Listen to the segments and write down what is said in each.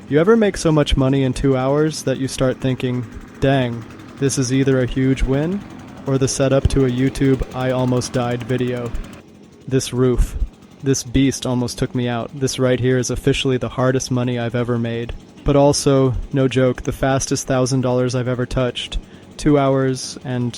You ever make so much money in 2 hours that you start thinking, dang, this is either a huge win or the setup to a YouTube I almost died video? This roof. This beast almost took me out. This right here is officially the hardest money I've ever made. But also, no joke, the fastest $1,000 I've ever touched. 2 hours and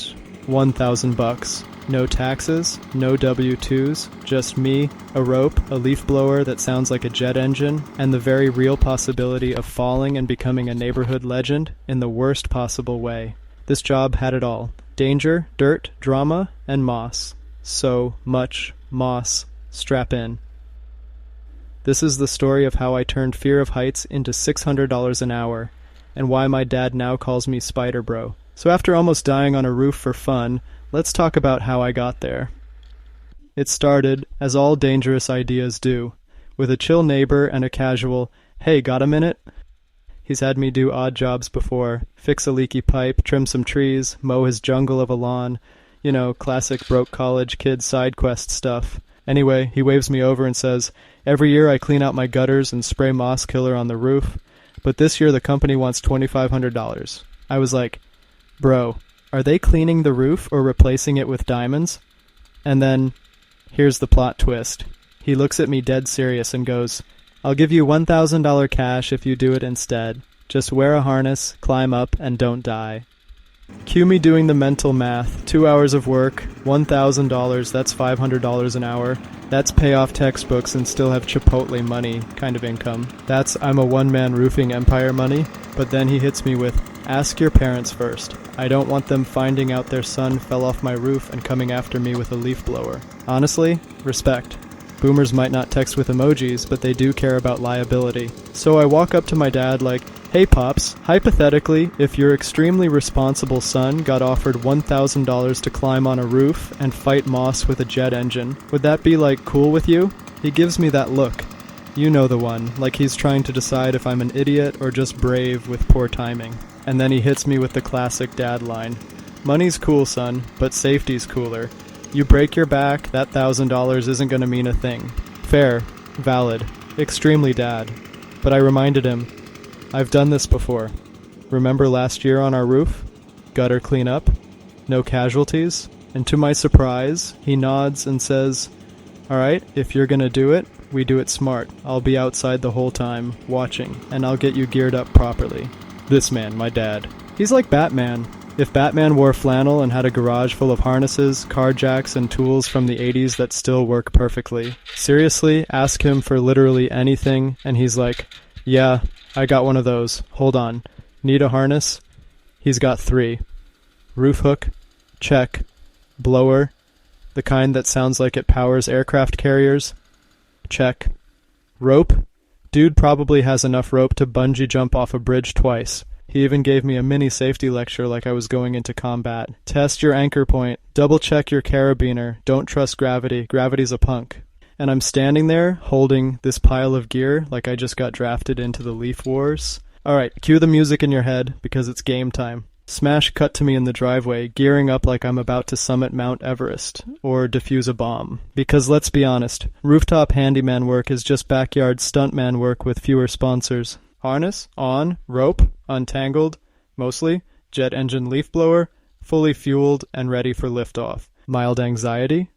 $1,000. No taxes, no W-2s, just me, a rope, a leaf blower that sounds like a jet engine, and the very real possibility of falling and becoming a neighborhood legend in the worst possible way. This job had it all. Danger, dirt, drama, and moss. So much moss. Strap in. This is the story of how I turned fear of heights into $600 an hour, and why my dad now calls me Spider Bro. So after almost dying on a roof for fun, let's talk about how I got there. It started, as all dangerous ideas do, with a chill neighbor and a casual, "Hey, got a minute?" He's had me do odd jobs before, fix a leaky pipe, trim some trees, mow his jungle of a lawn, you know, classic broke college kid side quest stuff. Anyway, he waves me over and says, "Every year I clean out my gutters and spray moss killer on the roof, but this year the company wants $2,500. I was like, "Bro, are they cleaning the roof or replacing it with diamonds?" And then, here's the plot twist. He looks at me dead serious and goes, "I'll give you $1,000 cash if you do it instead. Just wear a harness, climb up, and don't die." Cue me doing the mental math. 2 hours of work, $1,000, that's $500 an hour. That's pay off textbooks and still have Chipotle money kind of income. That's I'm a one-man roofing empire money. But then he hits me with, "Ask your parents first. I don't want them finding out their son fell off my roof and coming after me with a leaf blower." Honestly, respect. Boomers might not text with emojis, but they do care about liability. So I walk up to my dad like, "Hey Pops, hypothetically, if your extremely responsible son got offered $1,000 to climb on a roof and fight moss with a jet engine, would that be like cool with you?" He gives me that look. You know the one, like he's trying to decide if I'm an idiot or just brave with poor timing. And then he hits me with the classic dad line. "Money's cool, son, but safety's cooler. You break your back, that $1,000 isn't gonna mean a thing." Fair, valid, extremely dad. But I reminded him, I've done this before. Remember last year on our roof? Gutter cleanup? No casualties? And to my surprise, he nods and says, "Alright, if you're gonna do it, we do it smart. I'll be outside the whole time, watching, and I'll get you geared up properly." This man, my dad. He's like Batman. If Batman wore flannel and had a garage full of harnesses, car jacks, and tools from the 80s that still work perfectly. Seriously, ask him for literally anything, and he's like, "Yeah, I got one of those. Hold on. Need a harness?" He's got 3. Roof hook? Check. Blower? The kind that sounds like it powers aircraft carriers? Check. Rope? Dude probably has enough rope to bungee jump off a bridge twice. He even gave me a mini safety lecture like I was going into combat. Test your anchor point. Double check your carabiner. Don't trust gravity. Gravity's a punk. And I'm standing there, holding this pile of gear like I just got drafted into the Leaf Wars. Alright, cue the music in your head, because it's game time. Smash cut to me in the driveway, gearing up like I'm about to summit Mount Everest, or defuse a bomb. Because let's be honest, rooftop handyman work is just backyard stuntman work with fewer sponsors. Harness, on, rope, untangled, mostly, jet engine leaf blower, fully fueled and ready for liftoff. Mild anxiety?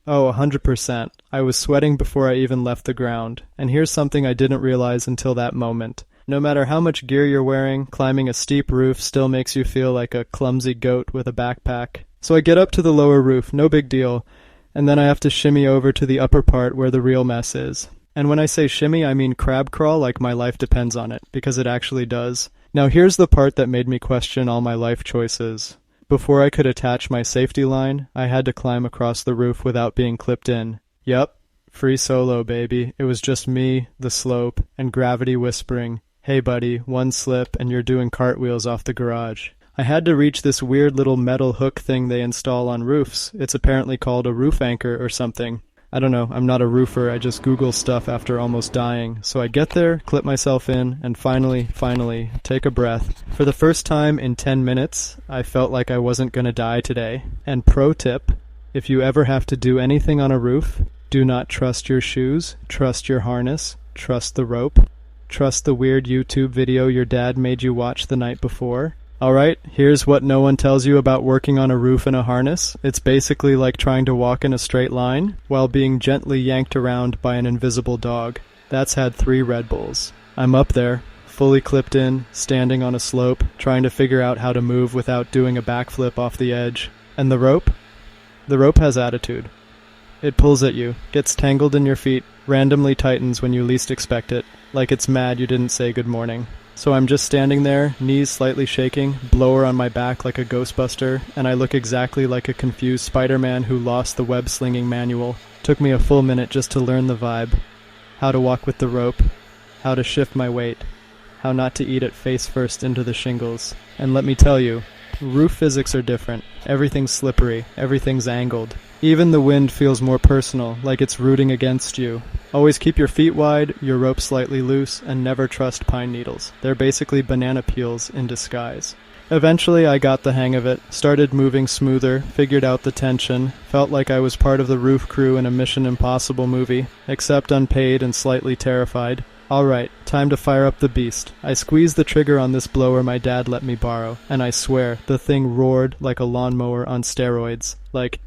Oh, 100%. I was sweating before I even left the ground. And here's something I didn't realize until that moment. No matter how much gear you're wearing, climbing a steep roof still makes you feel like a clumsy goat with a backpack. So I get up to the lower roof, no big deal, and then I have to shimmy over to the upper part where the real mess is. And when I say shimmy, I mean crab crawl like my life depends on it, because it actually does. Now here's the part that made me question all my life choices. Before I could attach my safety line, I had to climb across the roof without being clipped in. Yep, free solo, baby. It was just me, the slope, and gravity whispering, "Hey buddy, one slip and you're doing cartwheels off the garage." I had to reach this weird little metal hook thing they install on roofs. It's apparently called a roof anchor or something. I don't know, I'm not a roofer, I just Google stuff after almost dying. So I get there, clip myself in, and finally, take a breath. For the first time in 10 minutes, I felt like I wasn't gonna die today. And pro tip, if you ever have to do anything on a roof, do not trust your shoes, trust your harness, trust the rope. Trust the weird YouTube video your dad made you watch the night before? Alright, here's what no one tells you about working on a roof in a harness. It's basically like trying to walk in a straight line while being gently yanked around by an invisible dog. That's had 3 Red Bulls. I'm up there, fully clipped in, standing on a slope, trying to figure out how to move without doing a backflip off the edge. And the rope? The rope has attitude. It pulls at you, gets tangled in your feet, randomly tightens when you least expect it, like it's mad you didn't say good morning. So I'm just standing there, knees slightly shaking, blower on my back like a Ghostbuster, and I look exactly like a confused Spider-Man who lost the web-slinging manual. Took me a full minute just to learn the vibe. How to walk with the rope, how to shift my weight, how not to eat it face first into the shingles. And let me tell you, roof physics are different. Everything's slippery, everything's angled. Even the wind feels more personal, like it's rooting against you. Always keep your feet wide, your rope slightly loose, and never trust pine needles. They're basically banana peels in disguise. Eventually I got the hang of it, started moving smoother, figured out the tension, felt like I was part of the roof crew in a Mission Impossible movie, except unpaid and slightly terrified. Alright, time to fire up the beast. I squeezed the trigger on this blower my dad let me borrow, and I swear, the thing roared like a lawnmower on steroids. Like,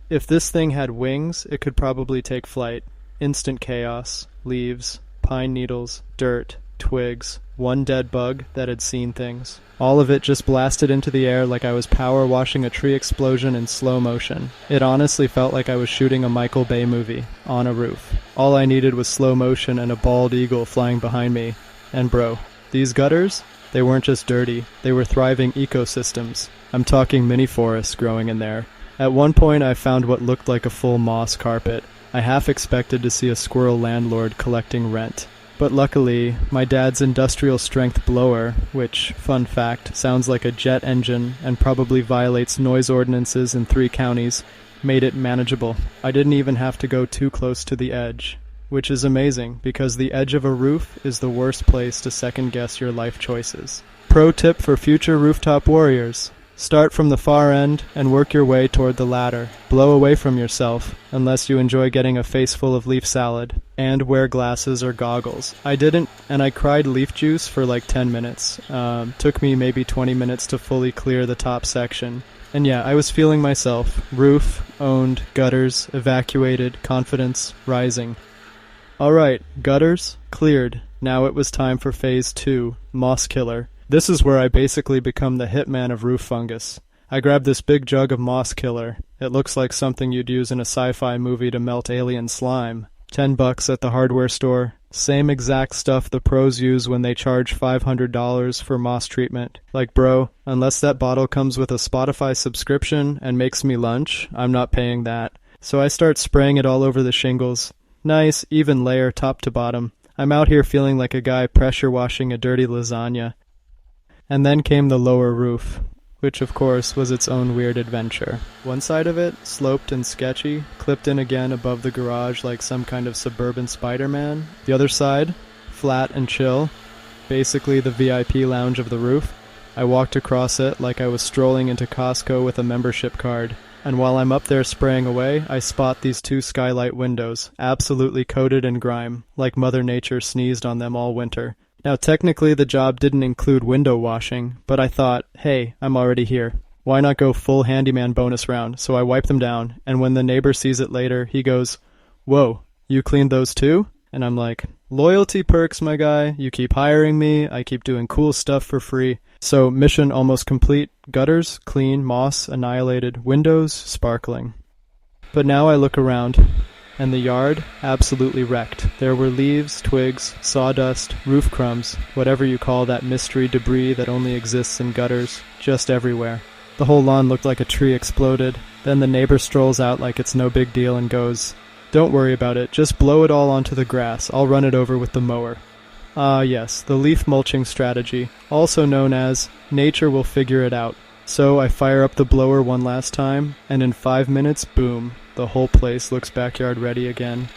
if this thing had wings, it could probably take flight. Instant chaos, leaves, pine needles, dirt, twigs, one dead bug that had seen things. All of it just blasted into the air like I was power washing a tree explosion in slow motion. It honestly felt like I was shooting a Michael Bay movie, on a roof. All I needed was slow motion and a bald eagle flying behind me. And bro, these gutters? They weren't just dirty, they were thriving ecosystems. I'm talking mini forests growing in there. At one point I found what looked like a full moss carpet. I half expected to see a squirrel landlord collecting rent. But luckily, my dad's industrial strength blower, which, fun fact, sounds like a jet engine and probably violates noise ordinances in 3 counties, made it manageable. I didn't even have to go too close to the edge. Which is amazing, because the edge of a roof is the worst place to second-guess your life choices. Pro tip for future rooftop warriors. Start from the far end and work your way toward the ladder. Blow away from yourself, unless you enjoy getting a face full of leaf salad. And wear glasses or goggles. I didn't, and I cried leaf juice for like 10 minutes. Took me maybe 20 minutes to fully clear the top section. And yeah, I was feeling myself. Roof, owned, gutters, evacuated, confidence, rising. Alright, gutters, cleared. Now it was time for phase 2, moss killer. This is where I basically become the hitman of roof fungus. I grab this big jug of moss killer. It looks like something you'd use in a sci-fi movie to melt alien slime. $10 at the hardware store. Same exact stuff the pros use when they charge $500 for moss treatment. Like, bro, unless that bottle comes with a Spotify subscription and makes me lunch, I'm not paying that. So I start spraying it all over the shingles. Nice, even layer top to bottom. I'm out here feeling like a guy pressure washing a dirty lasagna. And then came the lower roof, which of course was its own weird adventure. One side of it, sloped and sketchy, clipped in again above the garage like some kind of suburban Spider-Man. The other side, flat and chill, basically the VIP lounge of the roof. I walked across it like I was strolling into Costco with a membership card. And while I'm up there spraying away, I spot these 2 skylight windows, absolutely coated in grime, like Mother Nature sneezed on them all winter. Now technically the job didn't include window washing, but I thought, hey, I'm already here. Why not go full handyman bonus round? So I wipe them down, and when the neighbor sees it later, he goes, "Whoa, you cleaned those too?" And I'm like, loyalty perks, my guy. You keep hiring me, I keep doing cool stuff for free. So mission almost complete. Gutters, clean, moss, annihilated, windows, sparkling. But now I look around. And the yard, absolutely wrecked. There were leaves, twigs, sawdust, roof crumbs, whatever you call that mystery debris that only exists in gutters, just everywhere. The whole lawn looked like a tree exploded. Then the neighbor strolls out like it's no big deal and goes, "Don't worry about it, just blow it all onto the grass. I'll run it over with the mower." Ah yes, the leaf mulching strategy, also known as, nature will figure it out. So I fire up the blower one last time, and in 5 minutes, boom, the whole place looks backyard ready again.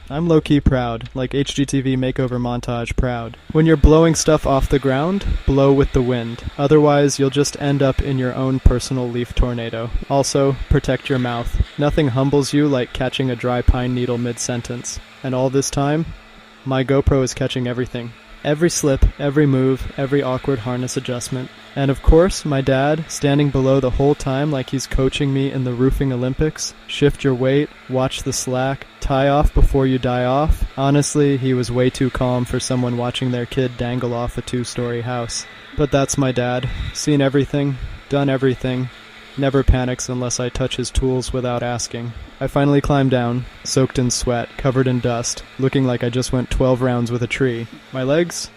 I'm low-key proud, like HGTV makeover montage proud. When you're blowing stuff off the ground, blow with the wind. Otherwise, you'll just end up in your own personal leaf tornado. Also, protect your mouth. Nothing humbles you like catching a dry pine needle mid-sentence. And all this time, My GoPro is catching everything. Every slip, every move, every awkward harness adjustment. And of course, my dad, standing below the whole time like he's coaching me in the roofing Olympics. Shift your weight, watch the slack, tie off before you die off. Honestly, he was way too calm for someone watching their kid dangle off a 2-story house. But that's my dad. Seen everything, done everything. Never panics unless I touch his tools without asking. I finally climbed down, soaked in sweat, covered in dust, looking like I just went 12 rounds with a tree. My legs?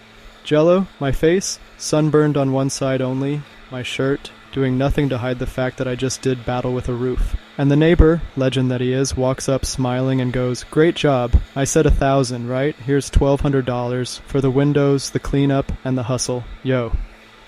Jello? My face? Sunburned on one side only. My shirt? Doing nothing to hide the fact that I just did battle with a roof. And the neighbor, legend that he is, walks up smiling and goes, "Great job. I said 1,000, right? Here's $1,200 for the windows, the cleanup, and the hustle. Yo."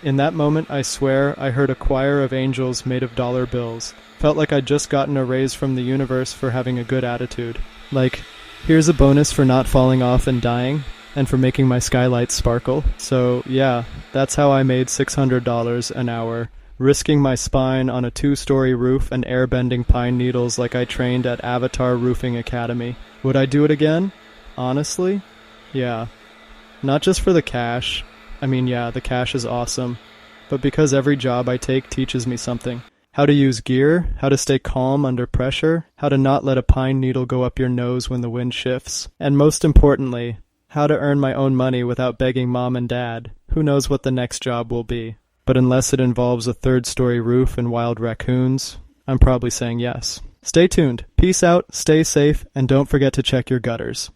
In that moment, I swear, I heard a choir of angels made of dollar bills. Felt like I'd just gotten a raise from the universe for having a good attitude. Like, here's a bonus for not falling off and dying, and for making my skylights sparkle. So, yeah, that's how I made $600 an hour, risking my spine on a 2-story roof and airbending pine needles like I trained at Avatar Roofing Academy. Would I do it again? Honestly? Yeah. Not just for the cash. I mean, yeah, the cash is awesome, but because every job I take teaches me something. How to use gear, how to stay calm under pressure, how to not let a pine needle go up your nose when the wind shifts, and most importantly, how to earn my own money without begging mom and dad. Who knows what the next job will be? But unless it involves a 3rd-story roof and wild raccoons, I'm probably saying yes. Stay tuned. Peace out, stay safe, and don't forget to check your gutters.